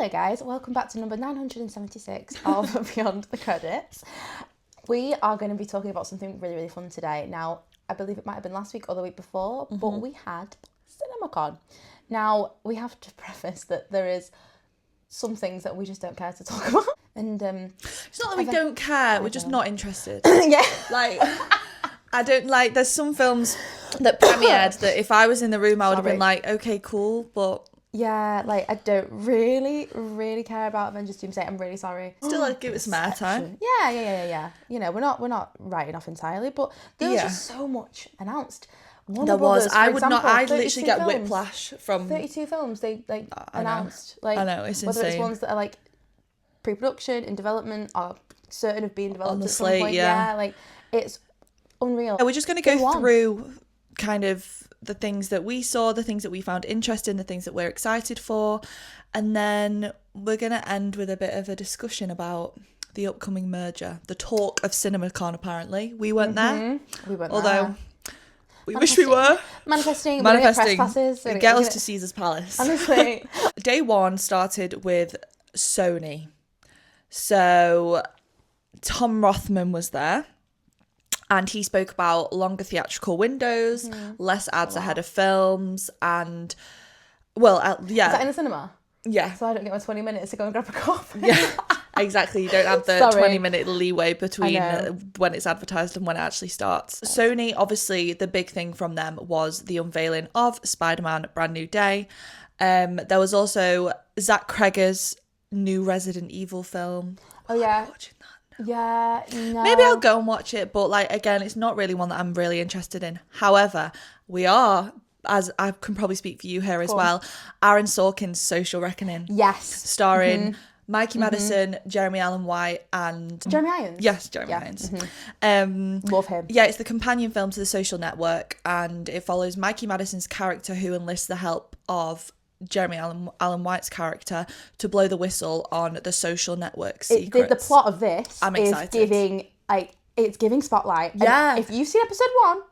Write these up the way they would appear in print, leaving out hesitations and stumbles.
Hello guys, welcome back to number 976 of Beyond the Credits. We are going to be talking about something really, really fun today. Now, I believe it might have been last week or the week before, but we had CinemaCon. Now, we have to preface that there is some things that we just don't care to talk about. And it's not that we don't care, we're just not interested. yeah. Like, I don't like, there's some films that premiered that if I was in the room, I would have been like, okay, cool, but... Yeah, like, I don't really care about Avengers Doomsday. I'm really sorry. Still, like, give it some airtime. Yeah. You know, we're not writing off entirely, but there was just so much announced. There was. I'd literally get whiplash from 32 films they announced. Like, I know, it's insane. Whether it's ones that are like pre-production, in development, or certain of being developed on the at slate, some point. yeah, like it's unreal. We're just going to go through kind of the things that we saw, the things that we found interesting, the things that we're excited for, and then we're going to end with a bit of a discussion about the upcoming merger, the talk of CinemaCon. Apparently, we weren't there. We weren't although there. We wish we were. Manifesting. Press passes. Get us to Caesar's Palace. Honestly. Day one started with Sony. So Tom Rothman was there. And he spoke about longer theatrical windows, less ads ahead of films, and, well, yeah. Is that in the cinema? Yeah. So I don't get my 20 minutes to go and grab a coffee. Yeah, exactly. You don't have the 20-minute leeway between when it's advertised and when it actually starts. Sony, obviously, the big thing from them was the unveiling of Spider-Man Brand New Day. There was also Zach Cregger's new Resident Evil film. Oh, yeah. I'm watching that. Yeah, no. Maybe I'll go and watch it, but like again, it's not really one that I'm really interested in. However, we are, as I can probably speak for you here as well, Aaron Sorkin's Social Reckoning. Yes. Starring Mikey Madison, Jeremy Allen White, and Jeremy Irons. Yes, Jeremy Irons. Love him. Yeah, it's the companion film to The Social Network, and it follows Mikey Madison's character who enlists the help of Jeremy Allen White's character to blow the whistle on the Social Network secrets. The plot of this is giving Spotlight. Yeah. And if you've seen episode 1,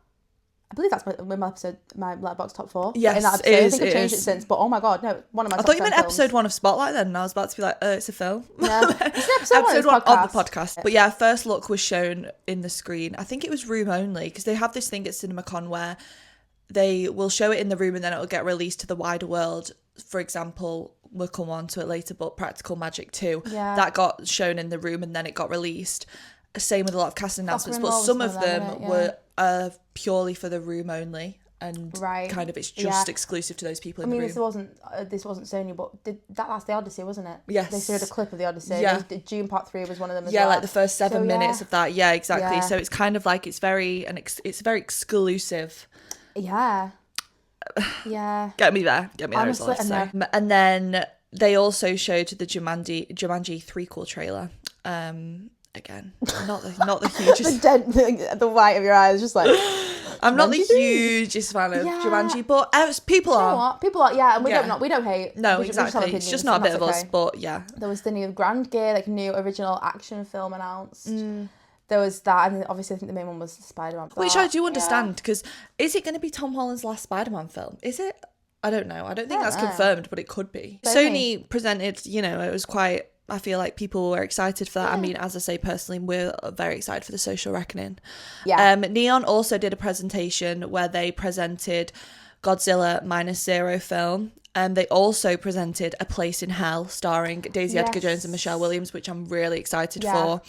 I believe that's my Letterboxd top 4. Yes, in that episode. I think I've changed it since, but oh my god, no, one of my top 10 I thought you meant films. episode 1 of Spotlight then, and I was about to be like, it's a film. No, it's episode 1 of the podcast. But yeah, first look was shown in the screen. I think it was room only, because they have this thing at CinemaCon where they will show it in the room and then it will get released to the wider world. For example, we'll come on to it later, but Practical Magic 2, that got shown in the room and then it got released. Same with a lot of cast announcements, but some of them were purely for the room only, and kind of it's just exclusive to those people in the room. This wasn't Sony, but that's the Odyssey, wasn't it? Yes. They showed a clip of the Odyssey. Yeah. June Part 3 was one of them as well. Yeah, well. like the first 7 minutes of that. Yeah, exactly. Yeah. So it's kind of like it's very exclusive. Yeah. Yeah. Get me there. Honestly, is all I have to say. And then they also showed the Jumanji 3-quel trailer. Again, not the hugest. the white of your eyes, just like. I'm not the hugest fan of Jumanji, but people are. You know what? People are, and we don't hate. No, exactly. It's just not a bit of us, but yeah. There was the new Grand Gear, like new original action film announced. There was that, and obviously I think the main one was Spider-Man. Which I do understand, because is it going to be Tom Holland's last Spider-Man film? Is it? I don't know. I don't think that's confirmed, but it could be. Sony presented, it was quite, I feel like people were excited for that. Yeah. I mean, as I say, personally, we're very excited for the Social Reckoning. Yeah. Neon also did a presentation where they presented Godzilla -Zero film. They also presented A Place in Hell, starring Daisy Edgar Jones and Michelle Williams, which I'm really excited for.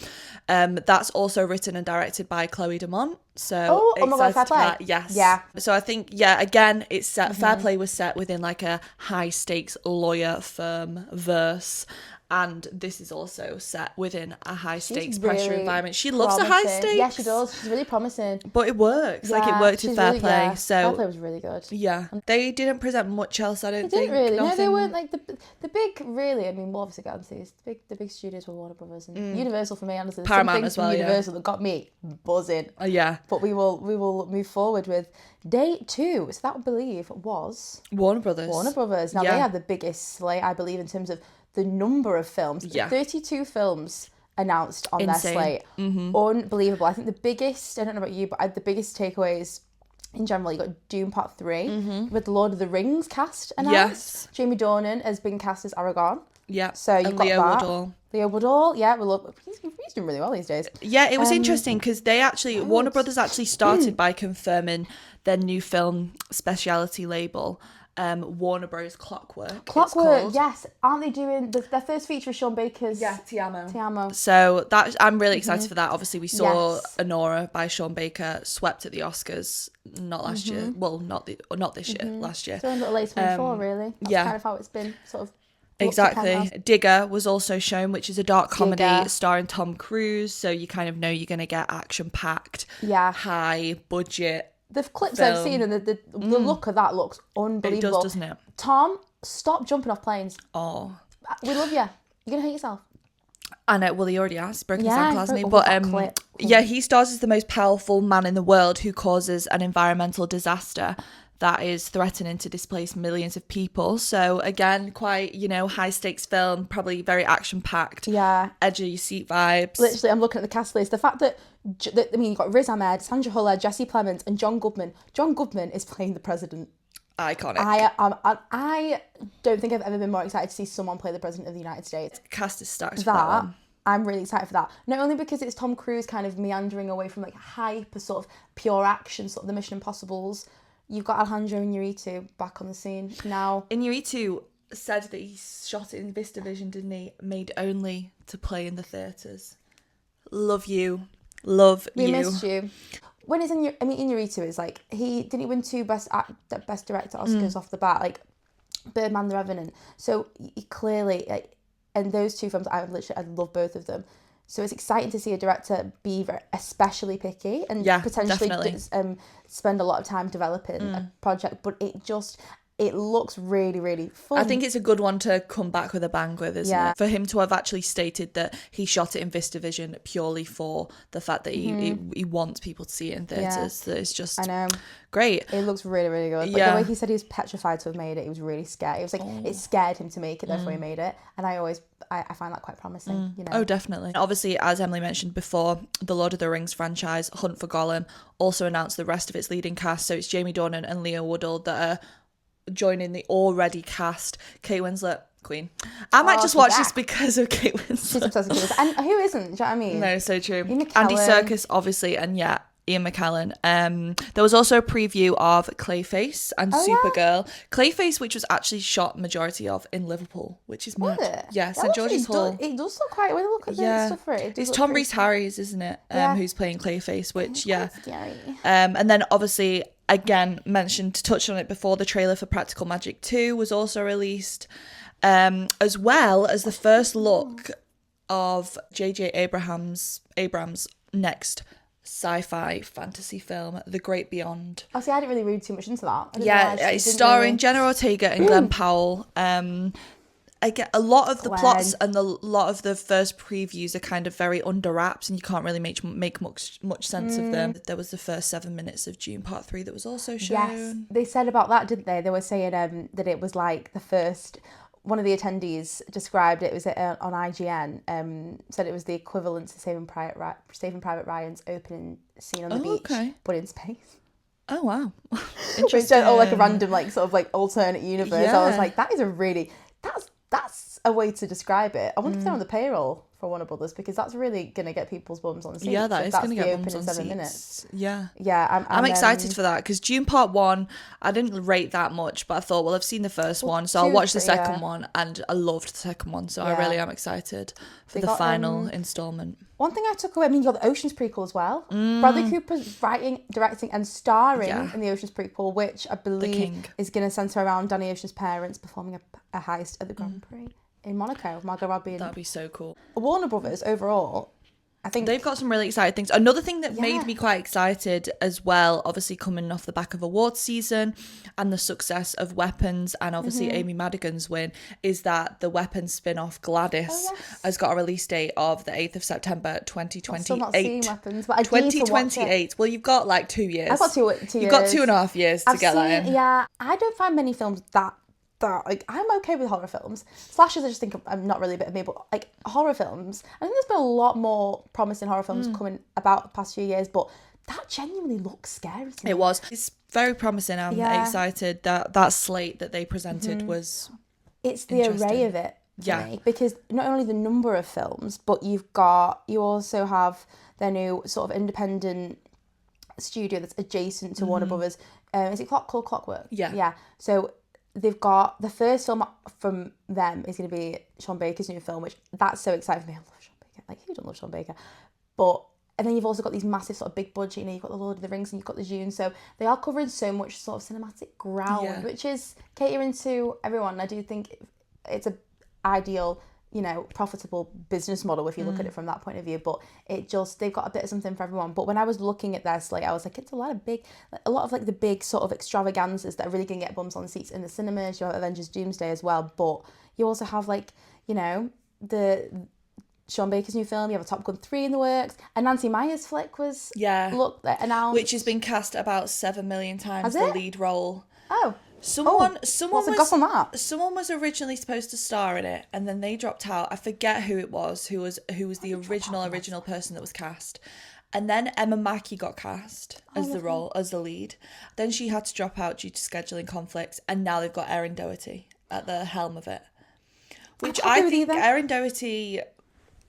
That's also written and directed by Chloe Demont. So oh my god, Fair Play. That. Yes. Yeah. So I think, again, it's set. Fair Play was set within like a high stakes lawyer firm verse. And this is also set within a high-stakes pressure environment. She loves the high stakes. Yeah, she does. She's really promising. But it works. Like, it worked with Fair Play. So Fair Play was really good. Yeah. They didn't present much else, I don't think. They didn't really. No, they weren't like the big, really, I mean, we'll obviously get onto these. The big studios were Warner Brothers and Universal for me, honestly. Paramount as well, Universal that got me buzzing. Yeah. But we will move forward with Day 2. So that, I believe, was... Warner Brothers. Now, they had the biggest slate, I believe, in terms of the number of films. 32 films announced on their slate. Unbelievable. I think the biggest, I don't know about you, but the biggest takeaways in general, you got Dune Part 3 with Lord of the Rings cast announced. Jamie Dornan has been cast as Aragorn. Yeah. So you've and got Leo that. Woodall. Leo Woodall, yeah, he's doing really well these days. Yeah, it was interesting because Warner Brothers actually started by confirming their new film speciality label, Warner Bros. Clockwork. Yes. Aren't they doing their first feature of Sean Baker's? Yeah, Ti Amo. Ti. So that I'm really excited for that. Obviously, we saw Yes. Honora by Sean Baker swept at the Oscars not last year. Well, not this year, last year. So a little later than before, really. That's kind of how it's been sort of. Exactly. Digger was also shown, which is a dark comedy starring Tom Cruise. So you kind of know you're going to get action-packed, high budget. The clips I've seen and the look of that looks unbelievable. It does, doesn't it? Tom, stop jumping off planes. Oh. We love you. You're going to hate yourself. I know. Well, he already has. Broken his Yeah, ankle, hasn't he? oh, But that clip. yeah, he stars as the most powerful man in the world who causes an environmental disaster that is threatening to displace millions of people. So again, quite, high stakes film, probably very action packed. Yeah. Edge of your seat vibes. Literally, I'm looking at the cast list. The fact that you've got Riz Ahmed, Sandra Huller, Jesse Plemons, and John Goodman. John Goodman is playing the president. Iconic. I don't think I've ever been more excited to see someone play the president of the United States. Cast is stacked for that one. I'm really excited for that. Not only because it's Tom Cruise kind of meandering away from like hyper sort of pure action, sort of the Mission Impossibles. You've got Alejandro Iñárritu back on the scene now. Iñárritu said that he shot it in VistaVision, didn't he? Made only to play in the theatres. Love you. We missed you. When is Iñárritu is like he win 2 best director Oscars off the bat, like Birdman, The Revenant. So he clearly and those 2 films I love both of them. So it's exciting to see a director be especially picky and potentially spend a lot of time developing a project, but it looks really, really fun. I think it's a good one to come back with a bang with, isn't it? For him to have actually stated that he shot it in VistaVision purely for the fact that he wants people to see it in theatres. That it's just great. It looks really, really good. But the way he said he was petrified to have made it, he was really scared. It was like it scared him to make it, therefore he made it. And I find that quite promising. Oh, definitely. Obviously, as Emily mentioned before, the Lord of the Rings franchise, Hunt for Gollum, also announced the rest of its leading cast. So it's Jamie Dornan and Leo Woodall that are joining the already cast. Kate Winslet, Queen. I might just watch this because of Kate Winslet. She's obsessed with Kate Winslet. And who isn't? Do you know what I mean? No, so true. Ian McKellen. Andy Serkis, obviously, and Ian McKellen. There was also a preview of Clayface and Supergirl. Clayface, which was actually shot majority of in Liverpool, which is mad. Was it? Yeah, St George's Hall. It does look quite. When I look at the stuff for it, it's Tom Rhys Harris, isn't it? Who's playing Clayface? Which scary. And then obviously, again, touched on it before. The trailer for Practical Magic 2 was also released, as well as the first look of J.J. Abrams' next sci-fi fantasy film, The Great Beyond. Oh, see, I didn't really read too much into that. It's starring Jenna Ortega and Glenn Powell. I get a lot of the plots and a lot of the first previews are kind of very under wraps and you can't really make much sense of them. There was the first 7 minutes of Dune Part 3 that was also shown. Yes, they said about that, didn't they? They were saying that it was like the first. One of the attendees described it was on IGN. Said it was the equivalent to Saving Private Ryan's opening scene on the beach, but in space. Oh wow, interesting. Or like a random sort of alternate universe. Yeah. I was like, that is a really that's a way to describe it. I wonder if they're on the payroll for Warner Brothers because that's really going to get people's bums on seats. Yeah, that is going to get bums on 7 seats. Minutes. Yeah, I'm excited for that because Dune Part 1, I didn't rate that much, but I thought, well, I've seen the first one, so I'll watch the second one, and I loved the second one, so I really am excited for the final instalment. One thing I took away, you got the Oceans prequel as well. Bradley Cooper's writing, directing, and starring in the Oceans prequel, which I believe is going to centre around Danny Ocean's parents performing a heist at the Grand Prix in Monaco. Margot Robbie. That'd be so cool. Warner Brothers overall, I think they've got some really exciting things. Another thing that made me quite excited as well, obviously coming off the back of awards season and the success of Weapons and obviously Amy Madigan's win, is that the Weapons spin-off Gladys has got a release date of the 8th of September 2028. I've still not seen Weapons, but I 2028. Well, you've got 2 years. I've got 2 years. You've got 2.5 years to get that in. Yeah, I don't find many films that I'm okay with horror films. Slashers, I just think I'm not really a bit of me, but horror films, I think there's been a lot more promising horror films coming about the past few years, but that genuinely looks scary to me. It was. It's very promising. I'm excited that slate that they presented was It's the array of it. for me, because not only the number of films, but you also have their new sort of independent studio that's adjacent to Warner Brothers. Is it called Clockwork? Yeah. So they've got the first film from them is going to be Sean Baker's new film, which that's so exciting for me. I love Sean Baker. Like, who doesn't love Sean Baker? And then you've also got these massive sort of big budget, you've got the Lord of the Rings and you've got the Dune. So they are covering so much sort of cinematic ground, which is catering to everyone. I do think it's a ideal, profitable business model if you look at it from that point of view. But they've got a bit of something for everyone. But when I was looking at their slate, I was like, it's a lot of like the big sort of extravaganzas that are really going to get bums on seats in the cinemas. You have Avengers Doomsday as well. But you also have like, the Sean Baker's new film, you have a Top Gun 3 in the works, and Nancy Meyer's flick was announced. Which has been cast about 7 million times, the lead role. Oh. Someone what's the goss on that? Someone was originally supposed to star in it, and then they dropped out. I forget who it was, who was the original person that was cast. And then Emma Mackey got cast as the lead. Then she had to drop out due to scheduling conflicts, and now they've got Erin Doherty at the helm of it. Which I think Erin Doherty,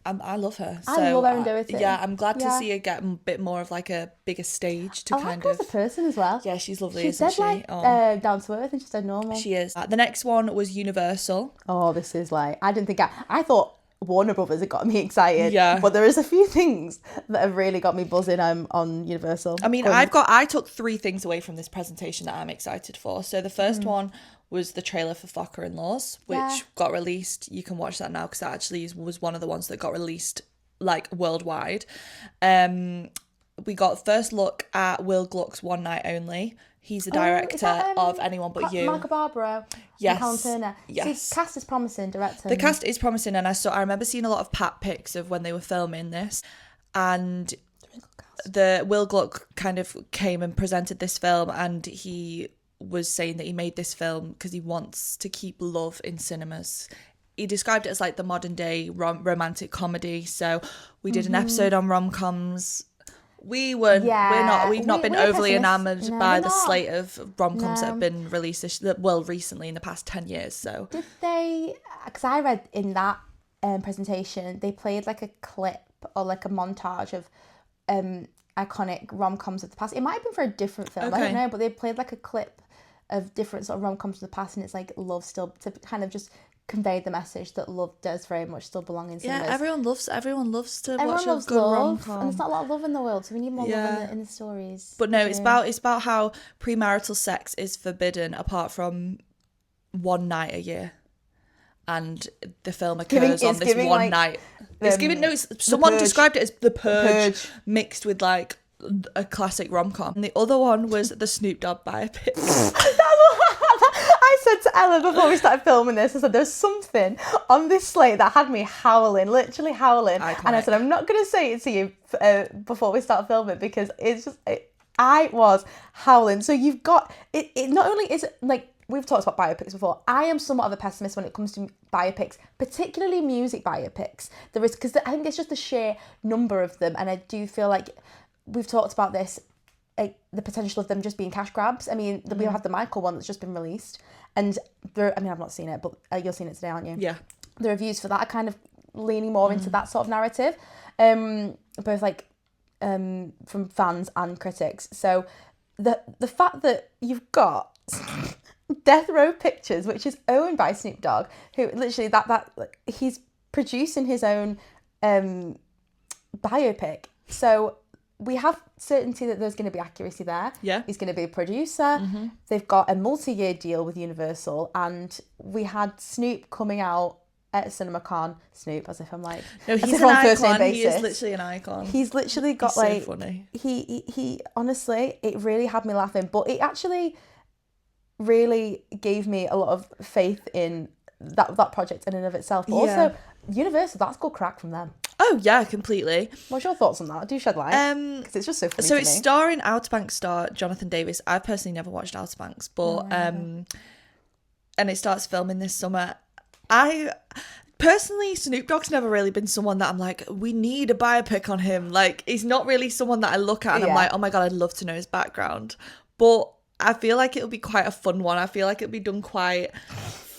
I love her. I love Erin Doherty. Yeah, I'm glad to see her get a bit more of like a bigger stage to kind of. I like her as a person as well. Yeah, she's lovely, she's isn't dead, she? Down to earth and just dead normal. She is. The next one was Universal. Oh, this is like, I didn't think I thought Warner Brothers had got me excited. Yeah. But there is a few things that have really got me buzzing on Universal. I mean, I took 3 things away from this presentation that I'm excited for. So the first one was the trailer for Fokker in Laws, which got released. You can watch that now because that actually was one of the ones that got released like worldwide. We got first look at Will Gluck's One Night Only. He's the director of Anyone But You. Michael Barbaro. Yes. And Helen Turner. Yes. See, cast is promising, director. The cast is promising, and I remember seeing a lot of pat pics of when they were filming this, and the Will Gluck kind of came and presented this film, and he was saying that he made this film because he wants to keep love in cinemas. He described it as like the modern day romantic comedy. So we did an episode on rom-coms. We've not been overly enamoured by the slate of rom-coms that have been released recently in the past 10 years. So did they, because I read in that presentation, they played like a clip or like a montage of iconic rom-coms of the past. It might have been for a different film, I don't know, but they played like a clip of different sort of rom-coms of the past, and it's like love still, to kind of just convey the message that love does very much still belong in cinemas. Yeah, everyone loves to watch a good love, rom-com. and there's not a lot of love in the world, so we need more love in the stories. But no, it's about how premarital sex is forbidden apart from one night a year. And the film occurs on this one night. Someone described it as the purge mixed with like a classic rom-com. And the other one was the Snoop Dogg biopic. I said to Ella before we started filming this, I said, there's something on this slate that had me howling, literally howling. Iconic. And I said, I'm not going to say it to you before we start filming, because it's just, I was howling. So you've got, it not only is it like, we've talked about biopics before. I am somewhat of a pessimist when it comes to biopics, particularly music biopics. Because I think it's just the sheer number of them. And I do feel like we've talked about this, the potential of them just being cash grabs. I mean, we have the Michael one that's just been released. And I've not seen it, but you're seeing it today, aren't you? Yeah. The reviews for that are kind of leaning more into that sort of narrative, both like from fans and critics. So the fact that you've got Death Row Pictures, which is owned by Snoop Dogg, who literally that he's producing his own biopic. So we have certainty that there's going to be accuracy there. Yeah. He's going to be a producer. They've got a multi-year deal with Universal, and we had Snoop coming out at CinemaCon. Snoop, as if I'm like, no, he's an icon. He is literally an icon. He's literally got he's like, so funny. He honestly, it really had me laughing, but it actually really gave me a lot of faith in that project in and of itself. But also, Universal, that's good crack from them. Oh yeah, completely. What's your thoughts on that? Do shed light, because it's just so funny. So it's starring Outer Banks star Jonathan Davis. I've personally never watched Outer Banks, but and it starts filming this summer. I personally, Snoop Dogg's never really been someone that I'm like, we need a biopic on him. Like, he's not really someone that I look at and I'm like, oh my god, I'd love to know his background. But I feel like it'll be quite a fun one. I feel like it'll be done quite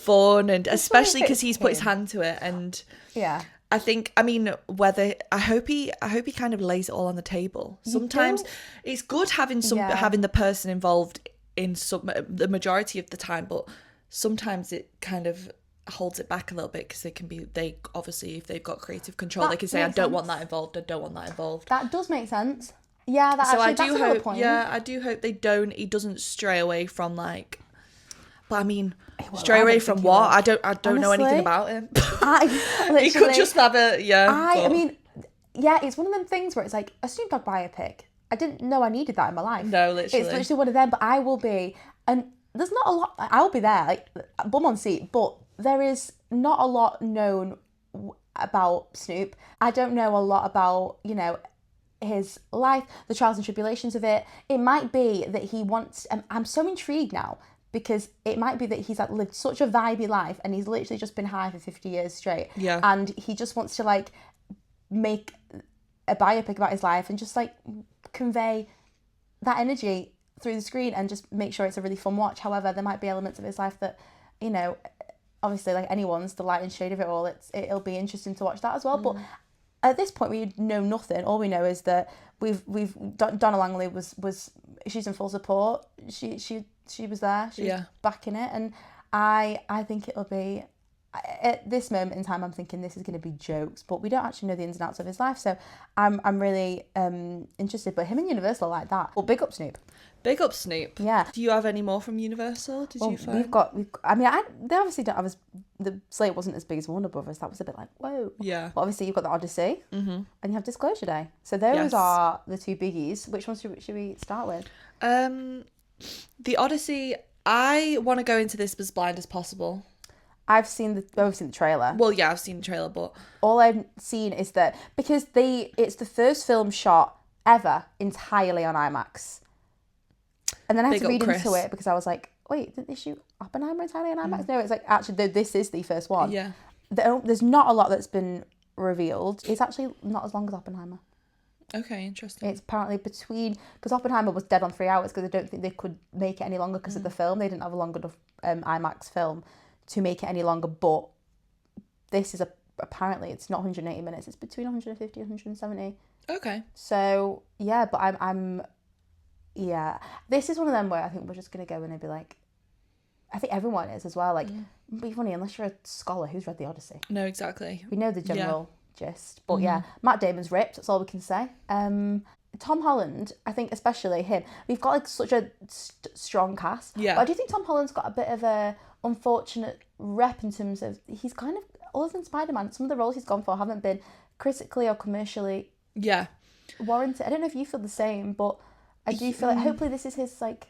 fun, and It's especially really because he's put his him. hand to it. And Yeah. I think, I mean, I hope he kind of lays it all on the table. Sometimes it's good having having the person involved in the majority of the time, but sometimes it kind of holds it back a little bit, because they obviously, if they've got creative control, they can say, I don't want that involved, I don't want that involved. That does make sense. Yeah, So that's another point. Yeah, I do hope he doesn't stray away from, like, but I mean, stray away from what? I don't know anything about him. He could just have I mean, yeah, it's one of them things where it's like a Snoop Dogg biopic. I didn't know I needed that in my life. No, literally. It's literally one of them, but I will be, and there's not a lot, I'll be there, like, bum on seat, but there is not a lot known about Snoop. I don't know a lot about, you know, his life, the trials and tribulations of it. It might be that he wants, I'm so intrigued now, because it might be that he's like lived such a vibey life and he's literally just been high for 50 years straight. Yeah. And he just wants to like make a biopic about his life and just like convey that energy through the screen and just make sure it's a really fun watch. However, there might be elements of his life that, you know, obviously like anyone's, the light and shade of it all, it'll be interesting to watch that as well. But at this point we know nothing. All we know is that Donna Langley was she's in full support. She was there. She was backing it, and I think it'll be, at this moment in time, I'm thinking this is going to be jokes, but we don't actually know the ins and outs of his life, so I'm really interested. But him and Universal like that. Well, big up Snoop. Big up Snoop. Yeah. Do you have any more from Universal? Did you find? We've got. I mean, they obviously don't have the slate wasn't as big as Warner Brothers. That was a bit like whoa. Yeah. But obviously you've got the Odyssey, and you have Disclosure Day. So those are the two biggies. Which ones should we start with? The Odyssey. I want to go into this as blind as possible. I've seen the trailer. Well, yeah, I've seen the trailer, but all I've seen is that because it's the first film shot ever entirely on IMAX. And then I had to read into it because I was like, wait, didn't they shoot Oppenheimer entirely on IMAX? No, it's like, actually, this is the first one. Yeah. There's not a lot that's been revealed. It's actually not as long as Oppenheimer. Okay, interesting. It's apparently because Oppenheimer was dead on 3 hours because I don't think they could make it any longer because of the film. They didn't have a long enough IMAX film to make it any longer, but this is apparently it's not 180 minutes. It's between 150 and 170. Okay. So, yeah, but I'm yeah, this is one of them where I think we're just going to go in and be like, I think everyone is as well. Like, it'd be funny, unless you're a scholar who's read the Odyssey. No, exactly. We know the general gist. But yeah, Matt Damon's ripped, that's all we can say. Tom Holland, I think especially him, we've got like such a strong cast. Yeah. But I do think Tom Holland's got a bit of a unfortunate rep in terms of, he's kind of, other than Spider-Man, some of the roles he's gone for haven't been critically or commercially warranted. I don't know if you feel the same, but I do feel like hopefully this is his like...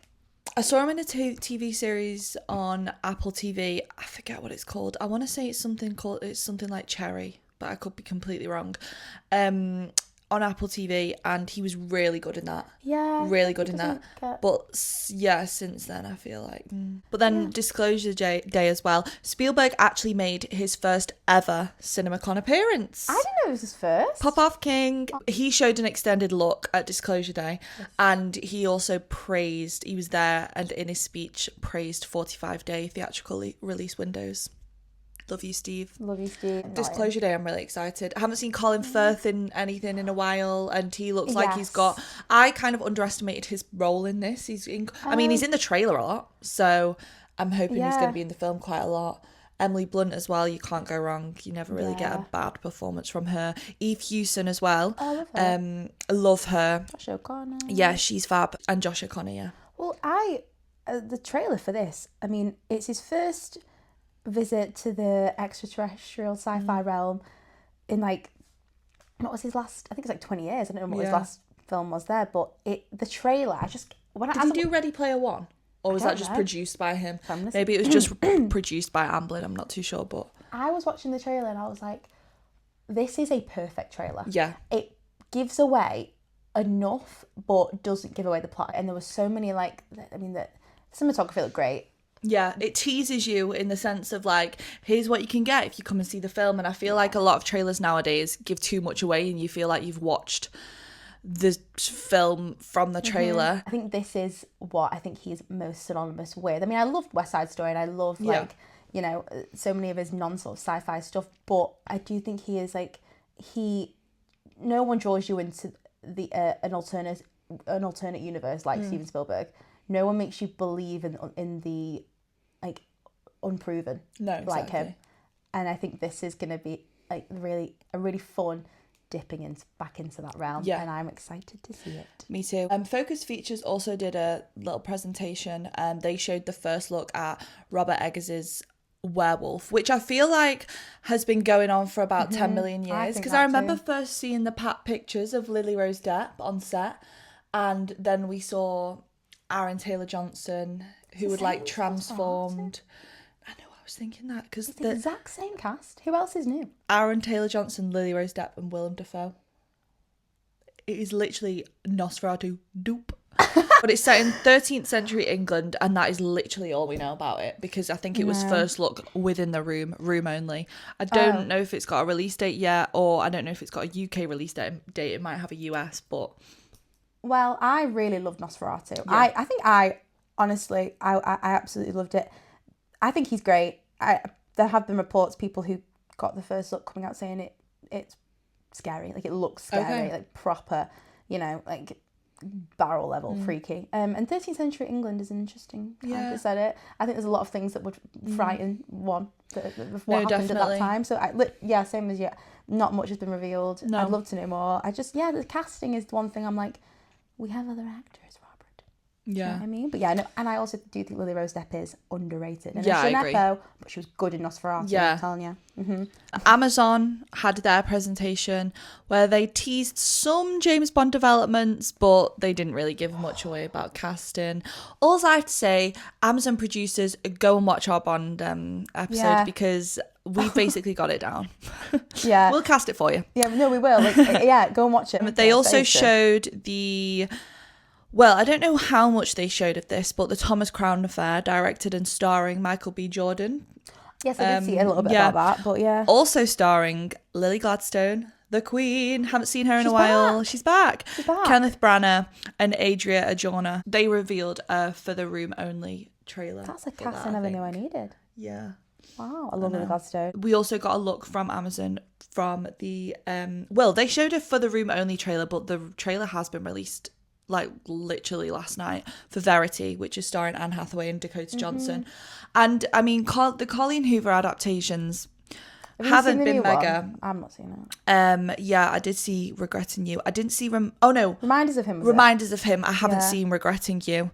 I saw him in a TV series on Apple TV. I forget what it's called. I want to say it's something like Cherry, but I could be completely wrong. On Apple TV, and he was really good in that. Yeah. Really good in that. But yeah, since then I feel like... But then Disclosure Day as well. Spielberg actually made his first ever CinemaCon appearance. I didn't know it was his first. Pop Off King. He showed an extended look at Disclosure Day, and he also he was there and in his speech praised 45-day theatrical release windows. Love you, Steve. Love you, Steve. Disclosure Day, I'm really excited. I haven't seen Colin Firth in anything in a while, and he looks like he's got... I kind of underestimated his role in this. He's in the trailer a lot, so I'm hoping he's going to be in the film quite a lot. Emily Blunt as well, you can't go wrong. You never really get a bad performance from her. Eve Hewson as well. I love her. Love her. Josh O'Connor. Yeah, she's fab. And Josh O'Connor, yeah. Well, the trailer for this, I mean, it's his first visit to the extraterrestrial sci-fi realm in like, what was his last, I think it's like 20 years. I don't know what his last film was there, but the trailer, Did he do Ready Player One? Or was that just produced by him? Maybe it was just produced by Amblin, I'm not too sure, but... I was watching the trailer and I was like, this is a perfect trailer. Yeah. It gives away enough, but doesn't give away the plot. And there was so many, like, I mean, the cinematography looked great. Yeah, it teases you in the sense of like, here's what you can get if you come and see the film. And I feel like a lot of trailers nowadays give too much away and you feel like you've watched the film from the trailer. I think this is what I think he's most synonymous with. I mean, I love West Side Story and I love like, you know, so many of his non-sort of sci-fi stuff. But I do think he is like, no one draws you into the an alternate universe like Steven Spielberg. No one makes you believe in the like unproven like him. And I think this is going to be like a really fun dipping back into that realm. Yeah. And I'm excited to see it. Me too. Focus Features also did a little presentation and they showed the first look at Robert Eggers's Werewolf, which I feel like has been going on for about 10 million years, because I remember first seeing the pat pictures of Lily Rose Depp on set, and then we saw Aaron Taylor-Johnson who had like transformed. I know, I was thinking that because the exact same cast. Who else is new? Aaron Taylor-Johnson, Lily Rose Depp and Willem Dafoe. It is literally Nosferatu dupe. But it's set in 13th century England, and that is literally all we know about it, because I think it was first look within the room only. I don't know if it's got a release date yet, or I don't know if it's got a UK release date. It might have a US, but... Well, I really loved Nosferatu. Yeah. I think I absolutely loved it. I think he's great. There have been reports, people who got the first look coming out saying it's scary. Like, it looks scary, like proper, you know, like... barrel level freaky. And 13th century England is an interesting time to set it. I think there's a lot of things that would frighten one of what happened at that time. So same as you. Not much has been revealed. No. I'd love to know more. The casting is the one thing I'm like, we have other actors, Robert. Yeah. You know what I mean? But and I also do think Lily Rose Depp is underrated. And I agree. But she was good in Nosferatu, I'm telling you. Mm-hmm. Amazon had their presentation where they teased some James Bond developments, but they didn't really give much away about casting. All I have to say, Amazon producers, go and watch our Bond episode, because we've basically got it down. Yeah. We'll cast it for you. Yeah, no, we will. Go and watch it. But they also showed the... Well, I don't know how much they showed of this, but the Thomas Crown Affair, directed and starring Michael B. Jordan. Yes, I did see a little bit about that, but yeah. Also starring Lily Gladstone, the Queen. Haven't seen her in a while. She's back. Kenneth Branagh and Adria Arjona. They revealed a For the Room Only trailer. That's a cast I never knew I needed. Yeah. Wow, I love Lily Gladstone. We also got a look from Amazon from the... they showed a For the Room Only trailer, but the trailer has been released like literally last night for Verity, which is starring Anne Hathaway and Dakota Johnson. And I mean, the Colleen Hoover adaptations haven't been mega. I've not seen it. I did see Regretting You. I didn't see Reminders of Him. Reminders of Him. I haven't seen Regretting You.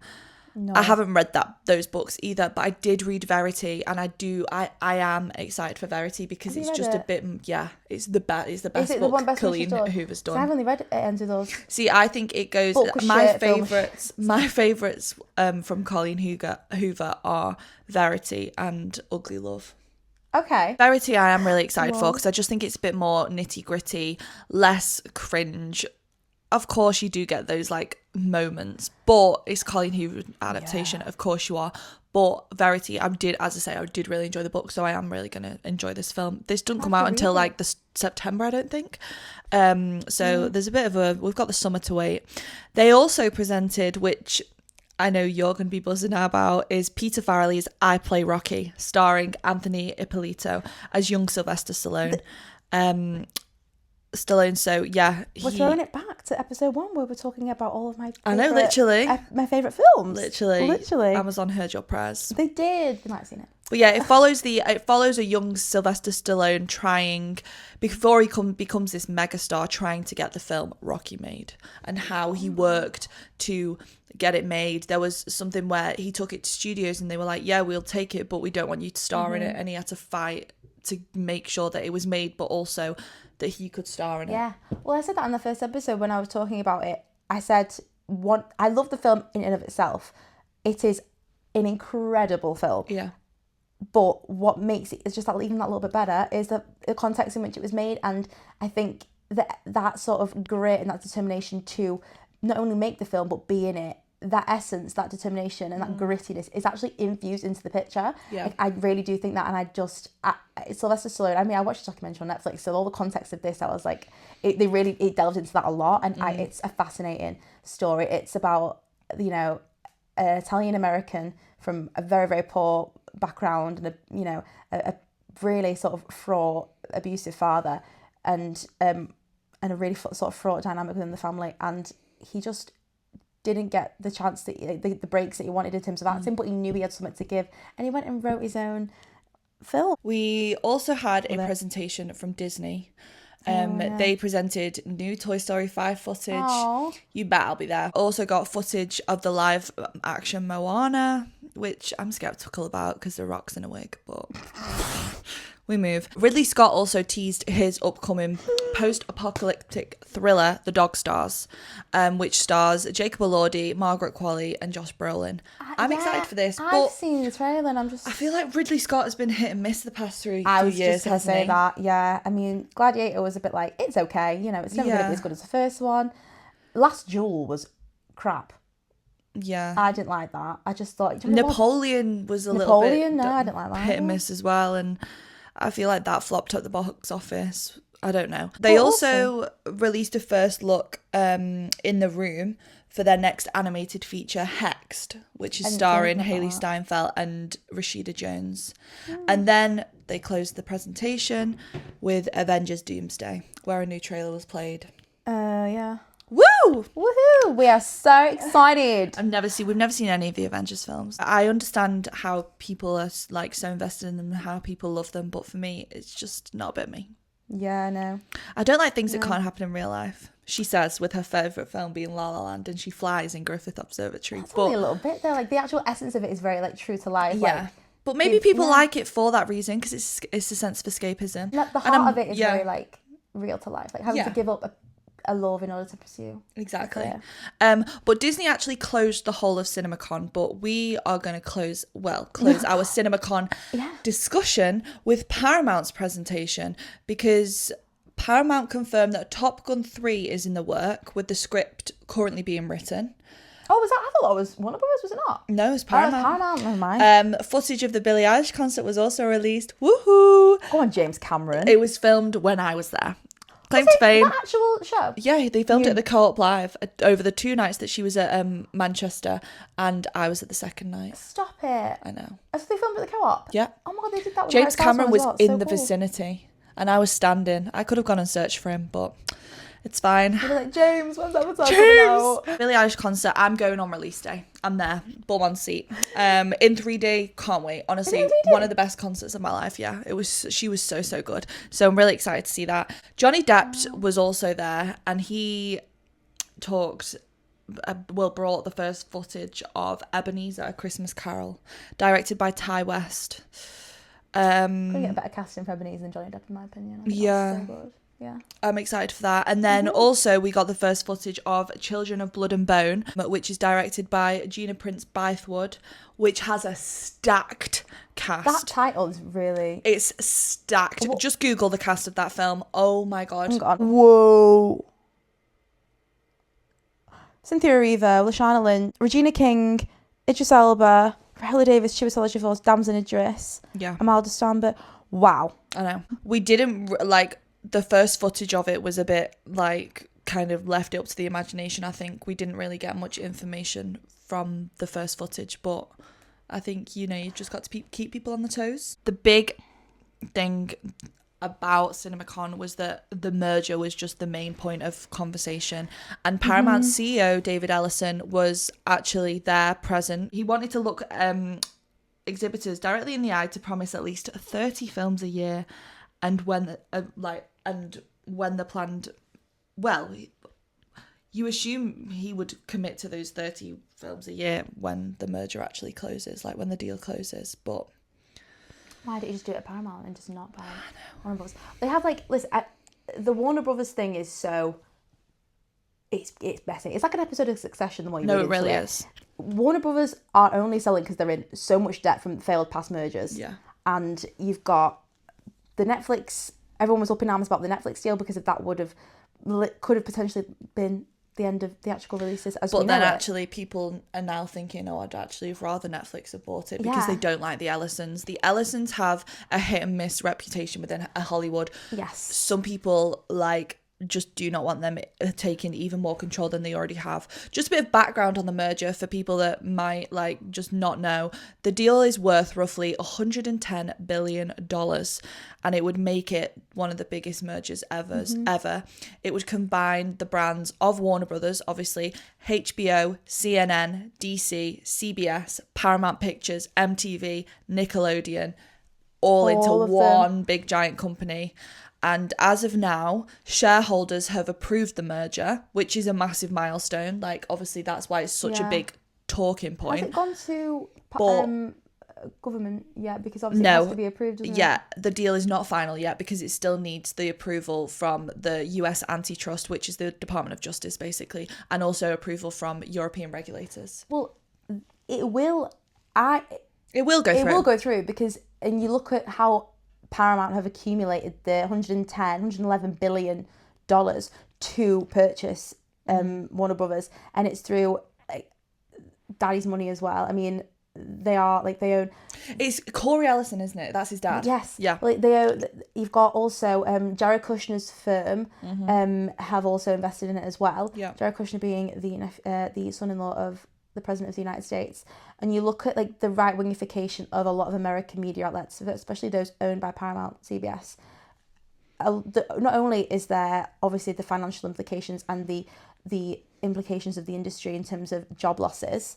No. I haven't read those books either, but I did read Verity, and I am excited for Verity because it's just a bit, it's the best book Colleen Hoover's done. So I've only read any of those. See, I think it goes, my favourites from Colleen Hoover are Verity and Ugly Love. Okay. Verity I am really excited for, because I just think it's a bit more nitty gritty, less cringe. Of course you do get those like moments, but it's Colleen Hoover adaptation. Of course you are. But Verity, I did really enjoy the book, so I am really going to enjoy this film. This doesn't come out until like the September, I don't think. So there's a bit of we've got the summer to wait. They also presented, which I know you're going to be buzzing about, is Peter Farrelly's I Play Rocky, starring Anthony Ippolito as young Sylvester Stallone. So we're throwing it back to episode 1 where we're talking about all of my my favourite films. Literally Amazon heard your prayers. They did. They might have seen it. But yeah, it follows a young Sylvester Stallone trying, before he becomes this megastar, trying to get the film Rocky made, and how he worked to get it made. There was something where he took it to studios and they were like, yeah, we'll take it, but we don't want you to star in it, and he had to fight to make sure that it was made, but also that he could star in it. Yeah. Well, I said that in the first episode when I was talking about it. I said, I love the film in and of itself. It is an incredible film. Yeah. But what makes it is just even that little bit better is the context in which it was made. And I think that sort of grit and that determination to not only make the film, but be in it, that essence, that determination and that grittiness is actually infused into the picture. Yeah. Like, I really do think that, and Sylvester Stallone, I mean, I watched a documentary on Netflix, so all the context of this, I was like, it delved into that a lot, and it's a fascinating story. It's about, an Italian American from a very, very poor background and a really sort of fraught, abusive father, and a really sort of fraught dynamic within the family, and he just didn't get the chance that the breaks that he wanted in terms of acting, but he knew he had something to give, and he went and wrote his own film. We also had a presentation from Disney. They presented new Toy Story 5 footage. Aww. You bet I'll be there. Also got footage of the live action Moana, which I'm skeptical about because The Rock's in a wig, but we move. Ridley Scott also teased his upcoming post-apocalyptic thriller, The Dog Stars, which stars Jacob Elordi, Margaret Qualley and Josh Brolin. I'm excited for this. I've seen the trailer and I feel like Ridley Scott has been hit and miss the past few years. I was just going to say that, yeah. I mean, Gladiator was a bit like, it's okay, it's never going to be as good as the first one. Last Duel was crap. Yeah. I didn't like that. I just thought... Napoleon was a little bit... no, I didn't like that. Hit and miss as well, and I feel like that flopped at the box office. I don't know. They also released a first look in The Room for their next animated feature, Hexed, which is starring Haley Steinfeld and Rashida Jones. And then they closed the presentation with Avengers Doomsday, where a new trailer was played. Yeah. Woo! Woohoo! We are so excited. We've never seen any of the Avengers films. I understand how people are like so invested in them and how people love them, but for me, it's just not a bit me. Yeah, no. I don't like things that can't happen in real life. She says, with her favourite film being La La Land, and she flies in Griffith Observatory. That's only a little bit though. Like the actual essence of it is very like true to life. Yeah. Like, but maybe people like it for that reason because it's a sense of escapism. Like, the heart of it is very like real to life. Like having to give up a love in order to pursue. Exactly. But Disney actually closed the whole of CinemaCon, but we are going to close our CinemaCon discussion with Paramount's presentation, because Paramount confirmed that Top Gun 3 is in the work, with the script currently being written. Oh, was that? I thought it was Warner Brothers, was it not? No, it was Paramount. Oh, Paramount, never mind. Footage of the Billie Eilish concert was also released. Woohoo! Go on, James Cameron. It was filmed when I was there. Claim to fame. That actual show? Yeah, they filmed it at the Co-op Live over the 2 nights that she was at Manchester, and I was at the second night. Stop it. I know. Oh, so they filmed at the Co-op? Yeah. Oh my God, they did that with James Cameron was in the cool. vicinity, and I was standing. I could have gone and searched for him, but it's fine. You're like, James, when's Avatar coming out? Billie Eilish concert, I'm going on release day. I'm there, bum on seat. In 3D, can't wait. Honestly, one of the best concerts of my life. Yeah, she was so good. So I'm really excited to see that. Johnny Depp was also there, and he brought the first footage of Ebenezer, A Christmas Carol, directed by Ty West. Couldn't get a better casting for Ebenezer than Johnny Depp, in my opinion. Yeah. So good. Yeah. I'm excited for that. And then also we got the first footage of Children of Blood and Bone, which is directed by Gina Prince Bythewood, which has a stacked cast. That title is really... It's stacked. Just Google the cast of that film. Oh my God. Oh God. Whoa. Cynthia Erivo, Lashana Lynch, Regina King, Idris Elba, Viola Davis, Chiwetel Ejiofor, Damson Idris, Amal Dostanbert. Wow. I know. We didn't the first footage of it was a bit like kind of left it up to the imagination. I think we didn't really get much information from the first footage, but I think, you've just got to keep people on the toes. The big thing about CinemaCon was that the merger was just the main point of conversation, and Paramount CEO David Ellison was actually there present. He wanted to look exhibitors directly in the eye to promise at least 30 films a year, and when the planned, you assume he would commit to those 30 films a year when the merger actually closes, like when the deal closes. But why don't you just do it at Paramount and just not buy Warner Brothers? They have the Warner Brothers thing is so... It's messy. It's like an episode of Succession, the more you read into it. No, it really is. Warner Brothers are only selling because they're in so much debt from failed past mergers. Yeah. And you've got the Netflix... Everyone was up in arms about the Netflix deal because that could have potentially been the end of theatrical releases as we know. But then actually people are now thinking, I'd actually rather Netflix have bought it because they don't like the Ellisons. The Ellisons have a hit and miss reputation within Hollywood. Yes. Some people like just do not want them taking even more control than they already have. Just a bit of background on the merger for people that might like just not know. The deal is worth roughly $110 billion, and it would make it one of the biggest mergers ever. It would combine the brands of Warner Brothers, obviously, HBO, CNN, DC, CBS, Paramount Pictures, MTV, Nickelodeon, all into one big giant company. And as of now, shareholders have approved the merger, which is a massive milestone. Like, obviously, that's why it's such a big talking point. Has it gone to government yet? Because obviously it has to be approved, doesn't it? The deal is not final yet because it still needs the approval from the US Antitrust, which is the Department of Justice, basically, and also approval from European regulators. Well, it will go through because, and you look at how Paramount have accumulated the $111 billion to purchase Warner Brothers, and it's through Daddy's money as well. I mean, they own. It's Corey Ellison, isn't it? That's his dad. Yes. Yeah. Like they own. You've got also Jared Kushner's firm have also invested in it as well. Yeah. Jared Kushner being the son-in-law of the President of the United States. And you look at like the right-wingification of a lot of American media outlets, especially those owned by Paramount, CBS. Not only is there obviously the financial implications and the implications of the industry in terms of job losses,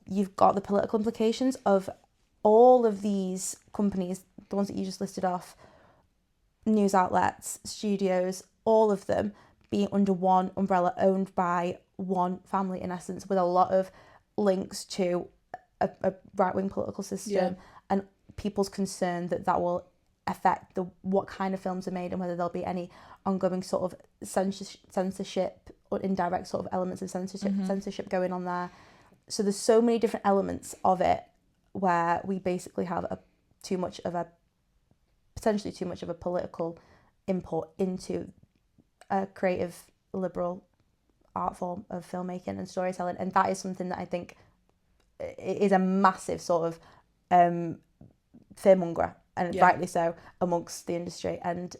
you've got the political implications of all of these companies, the ones that you just listed off, news outlets, studios, all of them being under one umbrella, owned by one family in essence, with a lot of links to a right-wing political system, and people's concern that will affect what kind of films are made and whether there'll be any ongoing sort of censorship or indirect sort of elements of censorship going on there. So there's so many different elements of it where we basically have potentially too much of a political import into a creative liberal art form of filmmaking and storytelling, and that is something that I think is a massive sort of fearmonger, and rightly so, amongst the industry, and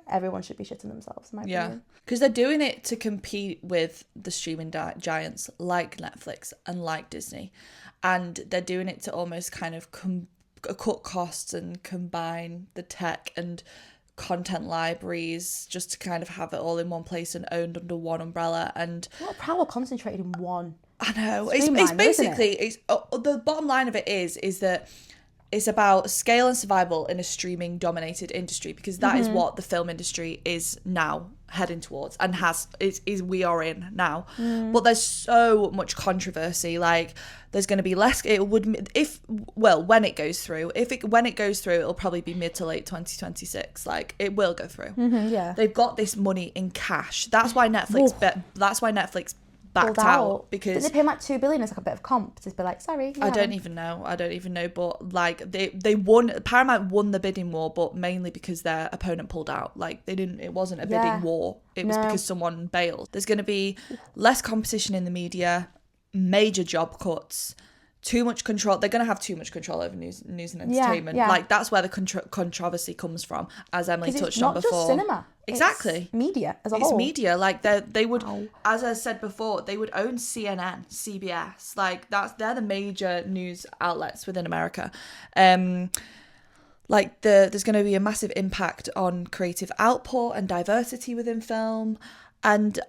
everyone should be shitting themselves, in my opinion. Because they're doing it to compete with the streaming giants like Netflix and like Disney, and they're doing it to almost kind of cut costs and combine the tech and content libraries just to kind of have it all in one place and owned under one umbrella. And a lot of power concentrated in one. I know, it's basically it's the bottom line of it is that it's about scale and survival in a streaming dominated industry, because that is what the film industry is now heading towards and is we are in now. But there's so much controversy. Like, there's going to be less. When it goes through, it'll probably be mid to late 2026. Like, it will go through. They've got this money in cash. That's why Netflix backed out, because did they pay him like $2 billion as like a bit of comp to be like, sorry? I don't even know, but like they won. Paramount won the bidding war, but mainly because their opponent pulled out. Like, it wasn't a bidding war, it was because someone bailed. There's going to be less competition in the media, major job cuts, too much control. They're going to have too much control over news and entertainment. Like, that's where the controversy comes from, as Emily touched on before. It's not just cinema. Exactly. It's media as a whole. It's media. Like, they would, as I said before, they would own CNN, CBS. Like, they're the major news outlets within America. Like, there's going to be a massive impact on creative output and diversity within film. And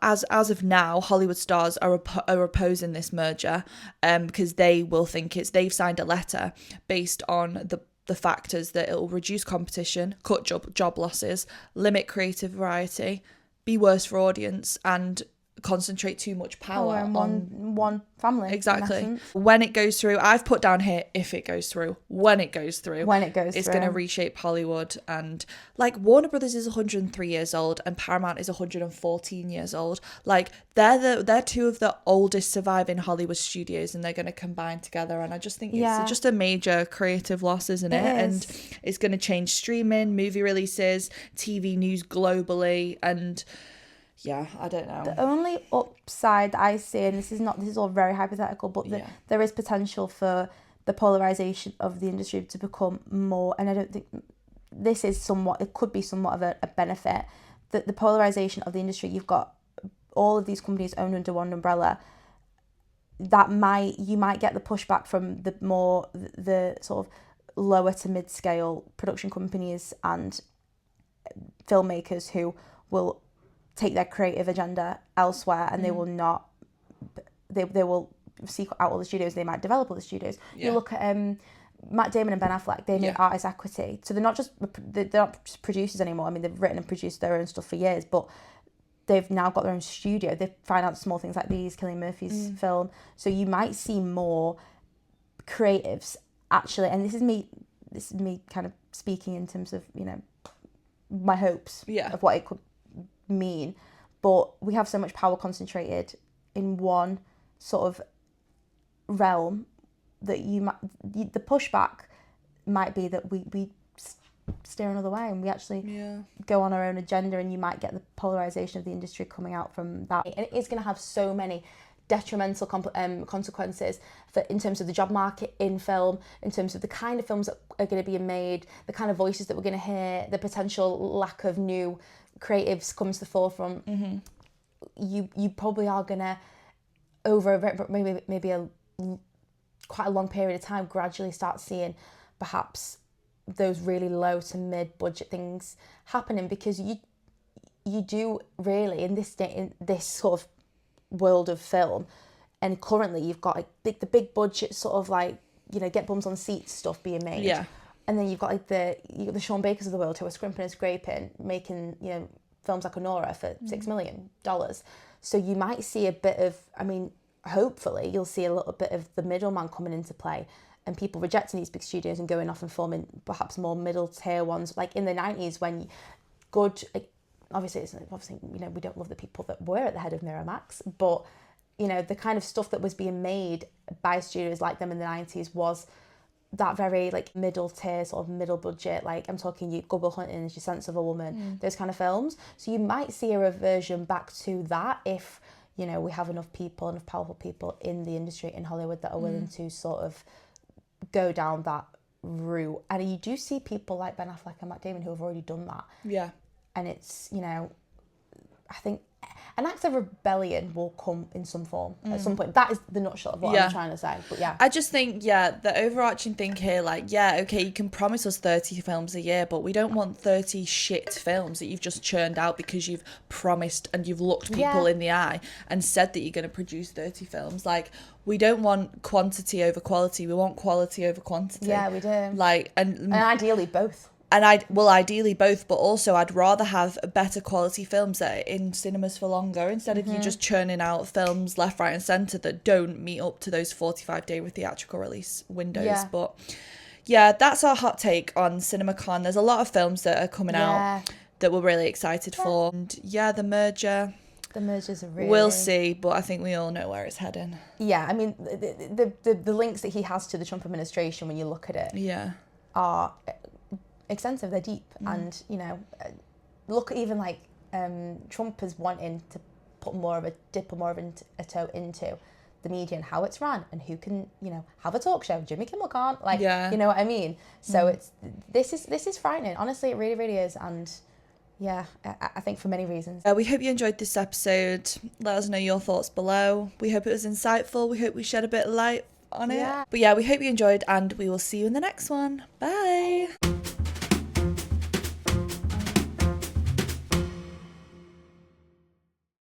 as of now, Hollywood stars are opposing this merger because they will think they've signed a letter based on the factors that it will reduce competition, cut job losses, limit creative variety, be worse for audience, and concentrate too much power on one family. Exactly. When it goes through, I've put down here, if it goes through, when it goes through, it's going to reshape Hollywood. And like, Warner Brothers is 103 years old and Paramount is 114 years old. Like, they're two of the oldest surviving Hollywood studios, and they're going to combine together. And I just think it's just a major creative loss, isn't it? And it's going to change streaming, movie releases, TV news globally, and yeah, I don't know. The only upside that I see, and this is all very hypothetical, but there is potential for the polarization of the industry to become more, and I don't think it could be somewhat of a benefit, the polarization of the industry, you've got all of these companies owned under one umbrella, you might get the pushback from the sort of lower to mid-scale production companies and filmmakers who will take their creative agenda elsewhere, and they will not, they will seek out all the studios, they might develop all the studios. You look at Matt Damon and Ben Affleck, they made Artist Equity, so they're not just producers anymore. I mean, they've written and produced their own stuff for years, but they've now got their own studio. They find out small things like these, Cillian Murphy's film. So you might see more creatives actually, and this is me kind of speaking in terms of, you know, my hopes of what it could mean. But we have so much power concentrated in one sort of realm that the pushback might be that we steer another way and we actually go on our own agenda, and you might get the polarization of the industry coming out from that. And it is going to have so many detrimental consequences in terms of the job market in film, in terms of the kind of films that are going to be made, the kind of voices that we're going to hear, the potential lack of new creatives comes to the forefront. You probably are going to, over maybe quite a long period of time, gradually start seeing perhaps those really low to mid budget things happening, because you do really in this sort of world of film, and currently you've got like the big budget sort of like, you know, get bums on seats stuff being made, and then you've got like the Sean Bakers of the world who are scrimping and scraping, making, you know, films like Honora for $6 million. So you might see a bit of, I mean, hopefully you'll see a little bit of the middleman coming into play, and people rejecting these big studios and going off and forming perhaps more middle tier ones, like in the 90s when obviously you know, we don't love the people that were at the head of Miramax, but you know, the kind of stuff that was being made by studios like them in the 90s was that very like middle tier, sort of middle budget, like I'm talking you Good Will Hunting, Your Sense of a Woman, those kind of films. So you might see a reversion back to that if, you know, we have enough powerful people in the industry in Hollywood that are willing to sort of go down that route. And you do see people like Ben Affleck and Matt Damon who have already done that. Yeah. And it's, you know, I think an act of rebellion will come in some form at some point. That is the nutshell of what I'm trying to say. But yeah, I just think, the overarching thing here, like, okay, you can promise us 30 films a year, but we don't want 30 shit films that you've just churned out because you've promised and you've looked people in the eye and said that you're going to produce 30 films. Like, we don't want quantity over quality. We want quality over quantity. Yeah, we do. Like, and ideally both. And ideally both, but also I'd rather have better quality films that are in cinemas for longer, instead of you just churning out films left, right and centre that don't meet up to those 45-day theatrical release windows. Yeah. But yeah, that's our hot take on CinemaCon. There's a lot of films that are coming out that we're really excited for. And the merger. The mergers are really... We'll see, but I think we all know where it's heading. Yeah, I mean, the links that he has to the Trump administration, when you look at it, are... extensive, they're deep, and you know, look, even like Trump is wanting to dip more of a toe into the media and how it's run and who can, you know, have a talk show. Jimmy Kimmel can't, like, you know what I mean? So this is frightening. Honestly, it really, really is. And yeah, I think for many reasons. We hope you enjoyed this episode. Let us know your thoughts below. We hope it was insightful. We hope we shed a bit of light on it. But yeah, we hope you enjoyed, and we will see you in the next one. Bye.